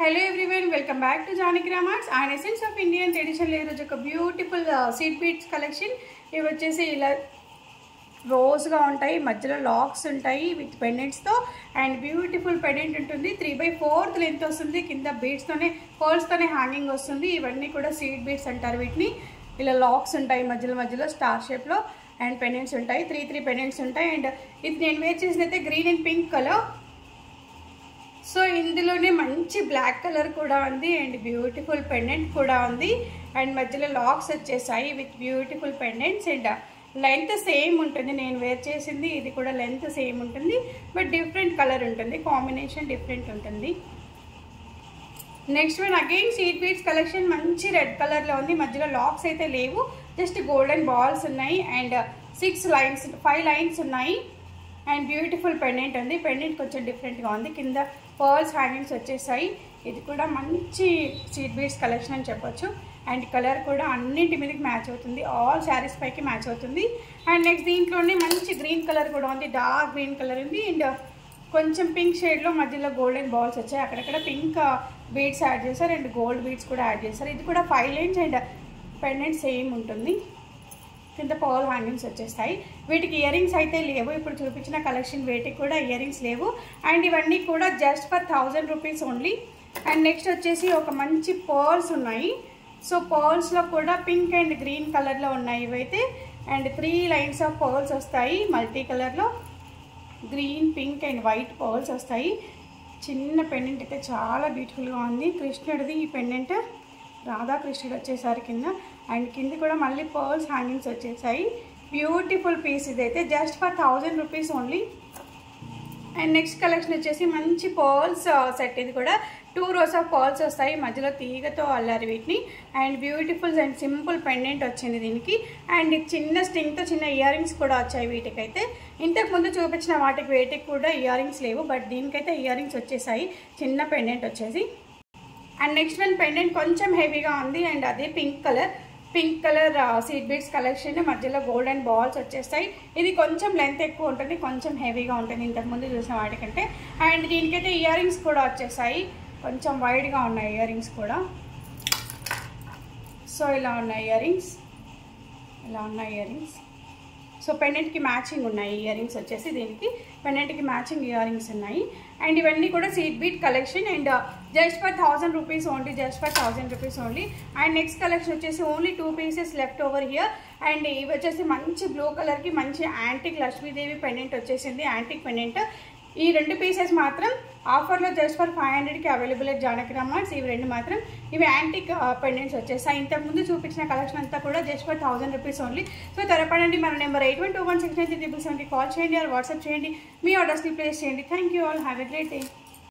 Hello everyone, welcome back to Janaki Ramarts and Essence of Indian Traditional Leather. Oka beautiful seed beads collection. Ivi vachesi ila rose ga untayi, madhyalo locks untayi with pendants tho and beautiful pendant untundi. 3/4 length ostundi, kinda beads tone pearls tone hanging ostundi. Ivanni kuda seed beads antaru vitni. Ila locks untayi madhyalo star shape lo and pendants untayi. 3 pendants untayi and ఇది నేను wear చేసినైతే green and pink colour. So ఇందులోనే మంచి black colour కూడా ఉంది and beautiful pendant కూడా ఉంది and మధ్యలో లాక్స్ వచ్చేసాయి with beautiful pendants and length same ఉంటుంది. నేను వేర్ చేసింది ఇది కూడా లెంత్ సేమ్ ఉంటుంది బట్ డిఫరెంట్ కలర్ ఉంటుంది, కాంబినేషన్ డిఫరెంట్ ఉంటుంది. Next one again seed beads collection మంచి రెడ్ కలర్లో ఉంది. మధ్యలో లాక్స్ అయితే లేవు, జస్ట్ గోల్డెన్ బాల్స్ ఉన్నాయి అండ్ 5 లైన్స్ ఉన్నాయి అండ్ బ్యూటిఫుల్ పెండెంట్ ఉంది. పెండెంట్ కొంచెం డిఫరెంట్గా ఉంది, కింద పర్ల్స్ హ్యాంగింగ్స్ వచ్చేసాయి. ఇది కూడా మంచి సీడ్ బీడ్స్ కలెక్షన్ అని చెప్పొచ్చు అండ్ కలర్ కూడా అన్నింటి మీదకి మ్యాచ్ అవుతుంది, ఆల్ శారీస్ పైకి మ్యాచ్ అవుతుంది. అండ్ నెక్స్ట్ దీంట్లోనే మంచి గ్రీన్ కలర్ కూడా ఉంది, డార్క్ గ్రీన్ కలర్ ఉంది అండ్ కొంచెం పింక్ షేడ్లో మధ్యలో గోల్డెన్ బాల్స్ వచ్చాయి. అక్కడక్కడ పింక్ బీడ్స్ యాడ్ చేశారు అండ్ గోల్డ్ బీడ్స్ కూడా యాడ్ చేశారు. ఇది కూడా 5 లైన్స్ అండ్ పెండెంట్ సేమ్ ఉంటుంది, కింద పర్ల్ హ్యాంగింగ్స్ వచ్చేస్తాయి. వీటికి ఇయర్ రింగ్స్ అయితే లేవు, ఇప్పుడు చూపించిన కలెక్షన్ వీటికి కూడా ఇయర్ రింగ్స్ లేవు అండ్ ఇవన్నీ కూడా just for 1000 rupees only. And next వచ్చేసి ఒక మంచి పర్ల్స్ ఉన్నాయి. సో పర్ల్స్లో కూడా పింక్ అండ్ గ్రీన్ కలర్లో ఉన్నాయి ఇవైతే అండ్ 3 లైన్స్ ఆఫ్ పర్ల్స్ వస్తాయి. మల్టీ కలర్లో green, pink and white pearls వస్తాయి. చిన్న పెండెంట్ అయితే చాలా బ్యూటిఫుల్గా ఉంది. కృష్ణుడిది ఈ పెండెంట్, రాధాకృష్ణుడు వచ్చేసారి కింద అండ్ కింద కూడా మళ్ళీ పర్ల్స్ హ్యాంగింగ్స్ వచ్చేసాయి. బ్యూటిఫుల్ పీస్ ఇదైతే just for 1000 rupees only. And next collection వచ్చేసి మంచి పర్ల్స్ సెట్. ఇది కూడా 2 rows ఆఫ్ పర్ల్స్ వస్తాయి, మధ్యలో తీగతో అల్లారు వీటిని and beautiful and simple pendant వచ్చింది దీనికి అండ్ చిన్న స్టింగ్తో చిన్న ఇయర్ రింగ్స్ కూడా వచ్చాయి వీటికైతే. ఇంతకుముందు చూపించిన వాటికి వీటికి కూడా ఇయర్ రింగ్స్ లేవు బట్ దీనికైతే ఇయర్ రింగ్స్ వచ్చేసాయి, చిన్న పెండెంట్ వచ్చేసి. అండ్ నెక్స్ట్ వన్ పెండెంట్ కొంచెం హెవీగా ఉంది అండ్ అదే pink colour seed beads collection, మధ్యలో గోల్డెన్ బాల్స్ వచ్చేస్తాయి. ఇది కొంచెం లెంత్ ఎక్కువ ఉంటుంది, కొంచెం హెవీగా ఉంటుంది ఇంతకుముందు చూసిన వాటికంటే. అండ్ దీనికైతే ఇయర్ రింగ్స్ కూడా వచ్చేసాయి, కొంచెం వైడ్గా ఉన్నాయి ఇయర్ రింగ్స్ కూడా. సో ఇలా ఉన్నాయి ఇయర్ రింగ్స్, సో పెండెంట్కి మ్యాచింగ్ ఉన్నాయి ఇయర్ రింగ్స్ వచ్చేసి. దీనికి పెండెంట్కి మ్యాచింగ్ ఇయర్ రింగ్స్ ఉన్నాయి అండ్ ఇవన్నీ కూడా seed bead collection and just for 1000 rupees only. And next collection వచ్చేసి only 2 pieces left over here and ఇవి వచ్చేసి మంచి బ్లూ కలర్కి మంచి యాంటిక్ లక్ష్మీదేవి పెండెంట్ వచ్చేసింది, యాంటిక్ పెండెంట్. ఈ 2 పీసెస్ మాత్రం ఆఫర్లో జస్ట్ ఫర్ 500కి అవైలబుల్ అట్ జానకి రామర్స్. ఇవి 2 మాత్రం ఇవి యాంటిక్ పెండెంట్స్ వచ్చేస్తాయి. ఇంతకుముందు చూపించిన కలెక్షన్ అంతా కూడా just for 1000 rupees only. So త్వరపడండి, మన నెంబర్ 81216937కి కాల్ చేయండి ఆర్ వాట్సాప్ చేయండి, మీ ఆర్డర్స్ని ప్లేస్ చేయండి. Thank you all, have a great day.